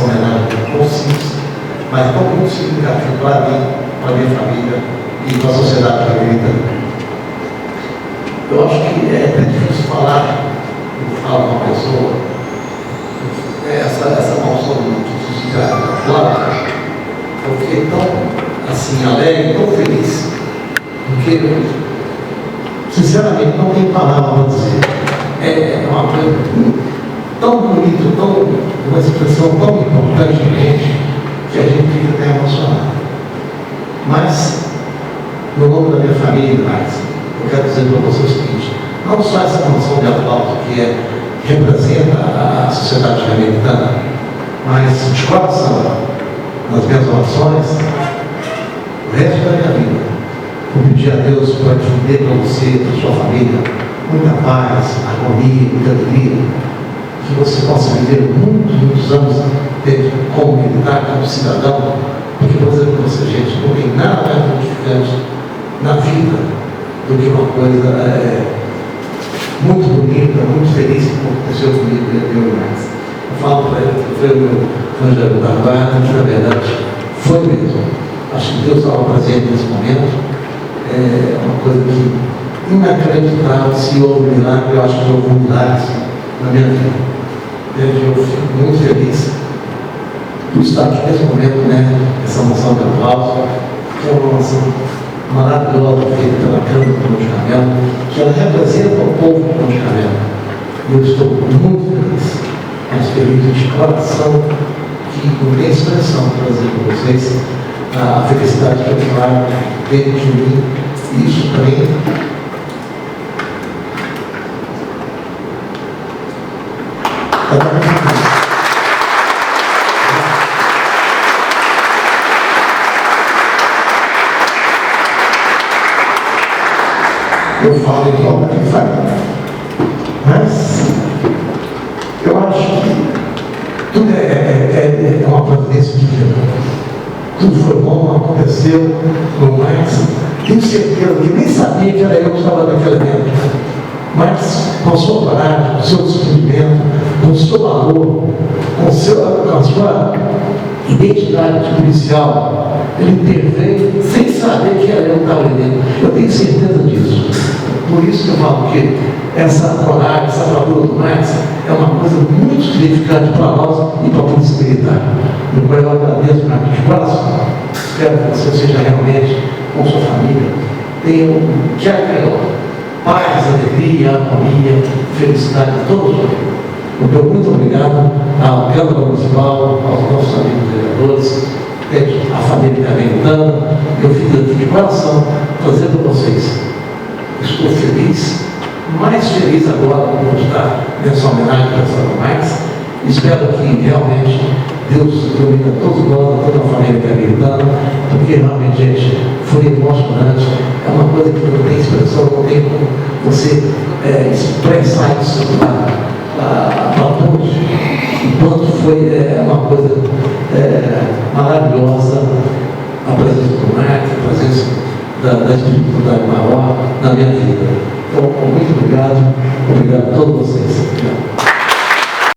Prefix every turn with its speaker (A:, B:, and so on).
A: essa homenagem tão simples, mas tão muito significativa para mim, para a minha família e para a sociedade que eu vivo. Eu acho que é até difícil falar, eu falo uma pessoa, essa maldição de Cláudio, eu fiquei tão assim, alegre, tão feliz, porque, sinceramente, não tem palavra para dizer. É uma coisa tão bonita, uma expressão tão importante para a gente, que a gente fica até emocionado. Mas, no nome da minha família, eu quero dizer para você o seguinte: não só essa canção de aplauso que representa a sociedade americana, mas de coração, nas minhas orações, o resto da minha vida, vou pedir a Deus para te dar para você, para sua família, muita paz, harmonia, muita alegria, que você possa viver muitos anos como militar, como cidadão, porque, por exemplo, você, gente, não tem nada mais gratificante na vida do que uma coisa muito bonita, muito feliz que aconteceu comigo e eu mais. Eu falo para ele que foi o meu anjo da guarda, na verdade, foi mesmo. Acho que Deus estava presente nesse momento. É uma coisa que inacreditável. Se houve um milagre, eu acho que houve milagres na minha vida. Eu fico muito feliz por estar aqui nesse momento, essa moção de aplauso, que é uma moção maravilhosa feita pela Câmara do Monte Carmelo, que ela representa o povo do Monte Carmelo. Eu estou muito feliz, mas feliz de coração, que não tem expressão para dizer para vocês a felicidade que eu trago dentro de mim. E isso também eu falo igual que fala. Mas eu acho que tudo é uma providência divina. Tudo foi bom, aconteceu, no mais. Tenho certeza que nem sabia que era eu que estava naquele evento. Mas com a sua coragem, com o seu desprendimento, com o seu valor, com a sua identidade de policial, ele interveio sem saber que era eu que estava ali dentro. Eu tenho certeza disso. Por isso que eu falo que essa coragem, essa bravura do Max é uma coisa muito significante para nós e para a Polícia Militar. Eu agradeço, Marcos, de coração. Espero que você seja realmente com sua família. Tenha o que é melhor. Paz, alegria, harmonia, felicidade a todos nós. Então, muito obrigado à Câmara Municipal, aos nossos amigos vereadores, à família americana. Eu fiz aqui de coração trazer para vocês. Estou feliz, mais feliz agora por estar nessa homenagem para São Max. Espero que realmente Deus ilumine todos nós, toda a família americana, porque realmente, gente, foi emocionante. É uma coisa que não tem expressão, não tem como você expressar isso para todos. Enquanto foi uma coisa maravilhosa a presença do Max, a presença da espiritualidade maior na minha vida. Então, muito obrigado a todos vocês.